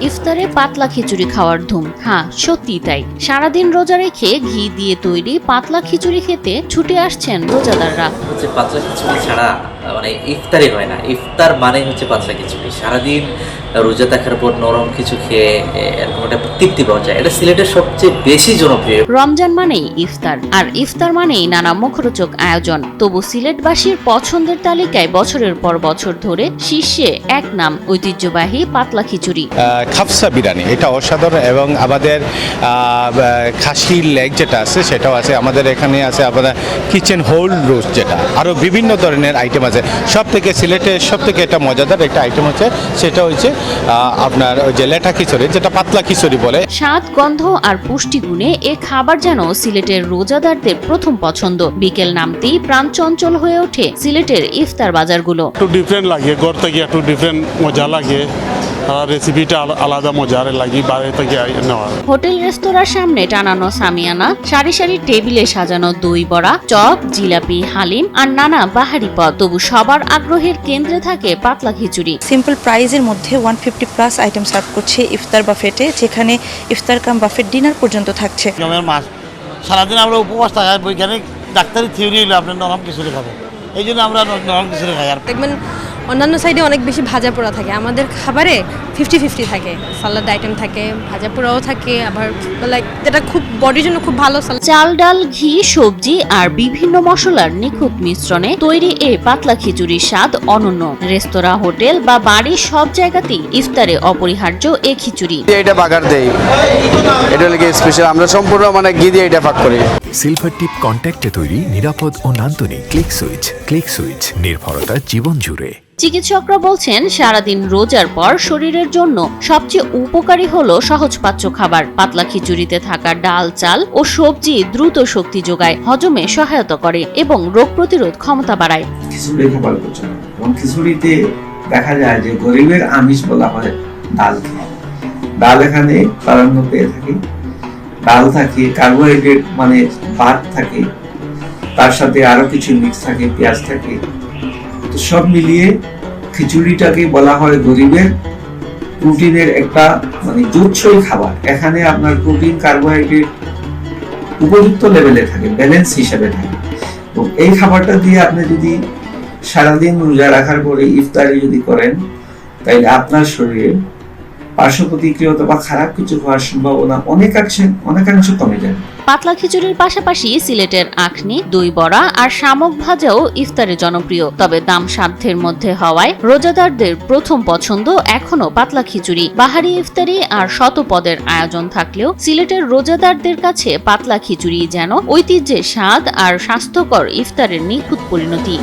ইফতারে পাতলা খিচুড়ি খাওয়ার ধুম। হ্যাঁ, সত্যি তাই। সারাদিন রোজা রেখে ঘি দিয়ে তৈরি পাতলা খিচুড়ি খেতে ছুটে আসছেন রোজাদাররা। পাতলা খিচুড়ি ছাড়া মানে ইফতারই হয় না। ইফতার মানে হচ্ছে পাতলা খিচুড়ি। সারাদিন রোজা থাকার পর নরম কিছু খেয়ে এরকম একটা তৃপ্তি পাওয়া যায়। এটা সিলেটের সবচেয়ে বেশি জনপ্রিয়। রমজান মানেই ইফতার, আর ইফতার মানেই নানা মুখরোচক আয়োজন। তবু সিলেটবাসীর পছন্দের তালিকায় বছরের পর বছর ধরে শীর্ষে এক নাম ঐতিহ্যবাহী পাতলা খিচুড়ি। খাফসা বিরিয়ানি এটা অসাধারণ, এবং আমাদের খাসির লেগ যেটা আছে সেটাও আছে। আমাদের এখানে আছে আপনার কিচেন হোল রোস্ট, যেটা আরও বিভিন্ন ধরনের আইটেম আছে। সব থেকে সিলেটের সব থেকে একটা মজাদার একটা আইটেম হচ্ছে, সেটা হচ্ছে আপনার ওই যে লেটা খিচুড়ি, যেটা পাতলা খিচুড়ি বলে। স্বাদ, গন্ধ আর পুষ্টিগুণে এ খাবার যেন সিলেটের রোজাদারদের প্রথম পছন্দ। বিকেল নামতেই প্রাণ চঞ্চল হয়ে ওঠে সিলেটের ইফতার বাজারগুলো। একটু ডিফারেন্ট লাগে, ঘর থেকে একটু ডিফারেন্ট মজা লাগে, রেসিপিটা আলাদা মজার লাগে বাইরে থেকে নেওয়া। হোটেল রেস্তোরাঁর সামনে টানানো সামিয়ানা, সারি সারি টেবিলে সাজানো দই বড়া, চপ, জিলাপি, হালিম আর নানা বাহারি পদ। তবু সবার আগ্রহের কেন্দ্রে থাকে পাতলা খিচুড়ি। সিম্পল প্রাইজের মধ্যে 150+ আইটেম সার্ভ করছে ইফতার বাফেটে, যেখানে ইফতার কাম বাফেট ডিনার পর্যন্ত থাকছে। মাস সারাদিন আমরা উপবাস থাকার বৈজ্ঞানিক ডাক্তারি থিওরি হলো আপনার নরম খিচুড়ি খাবে, এই জন্য আমরা নরম খিচুড়ি খাই। আর দেখবেন অন্যান্য সাইডে অনেক বেশি ভাজা পোড়া থাকে, আমাদের খাবারে 50-50 থাকে। সালাদ আইটেম থাকে, ভাজা পোড়াও থাকে, আবার লাইক যেটা খুব বডির জন্য খুব ভালো। চাল, ডাল, ঘি, সবজি আর বিভিন্ন মশলার নিখুঁত মিশ্রণে তৈরি এই পাতলা খিচুড়ির স্বাদ অনন্য। রেস্তোরাঁ, হোটেল বা বাড়ির সব জায়গাতেই ইফতারে অপরিহার্য এই খিচুড়ি। এটা বাগার দেই, এটা লাগে স্পেশাল। আমরা সম্পূর্ণ মানে ঘি দিয়ে এটা ভাগ করি। সিলভার টিপ কন্ট্যাক্টে তৈরি নিরাপদ ও নান্দনিক ক্লিক সুইচ নির্ভরতা জীবন জুড়ে। চিকিৎসকরা বলছেন, সারাদিন রোজার পর শরীরের জন্য সবচেয়ে উপকারী হলো সহজপাচ্য খাবার। পাতলা খিচুড়িতে থাকা ডাল, চাল ও সবজি দ্রুত শক্তি যোগায়, হজমে সহায়তা করে এবং রোগ প্রতিরোধ ক্ষমতা বাড়ায়। খিচুড়ি খাবার পছন্দ, এবং খিচুড়িতে দেখা যায় যে গরিবের আমিষ বলা হয় ডাল। ডাল এখানে প্রাধান্য পেয়ে থাকে। ডাল থাকে, কার্বোহাইড্রেট মানে ভাত থাকে, তার সাথে আরো কিছু মিক্স থাকে, পেঁয়াজ থাকে। তো সব মিলিয়ে খিচুড়িটাকে বলা হয় গরিবের প্রোটিনের একটা মানে জুৎসই খাবার। এখানে আপনার প্রোটিন, কার্বোহাইড্রেট উপযুক্ত লেভেলে থাকে, ব্যালেন্স হিসেবে থাকে। তো এই খাবারটা দিয়ে আপনি যদি সারাদিন রোজা রাখার পরে ইফতারি যদি করেন, তাইলে আপনার শরীরে পার্শ্ব প্রতিক্রিয়া অথবা খারাপ কিছু হওয়ার সম্ভাবনা অনেকাংশ কমে যায়। পাতলা খিচুড়ির পাশাপাশি সিলেটের আখনি, দই বড়া আর শামুক ভাজাও ইফতারে জনপ্রিয়। তবে দাম সাধ্যের মধ্যে হওয়ায় রোজাদারদের প্রথম পছন্দ এখনো পাতলা খিচুড়ি। বাহারি ইফতারি আর শতপদের আয়োজন থাকলেও সিলেটের রোজাদারদের কাছে পাতলা খিচুড়ি যেন ঐতিহ্যের স্বাদ আর স্বাস্থ্যকর ইফতারের নিখুঁত পরিণতি।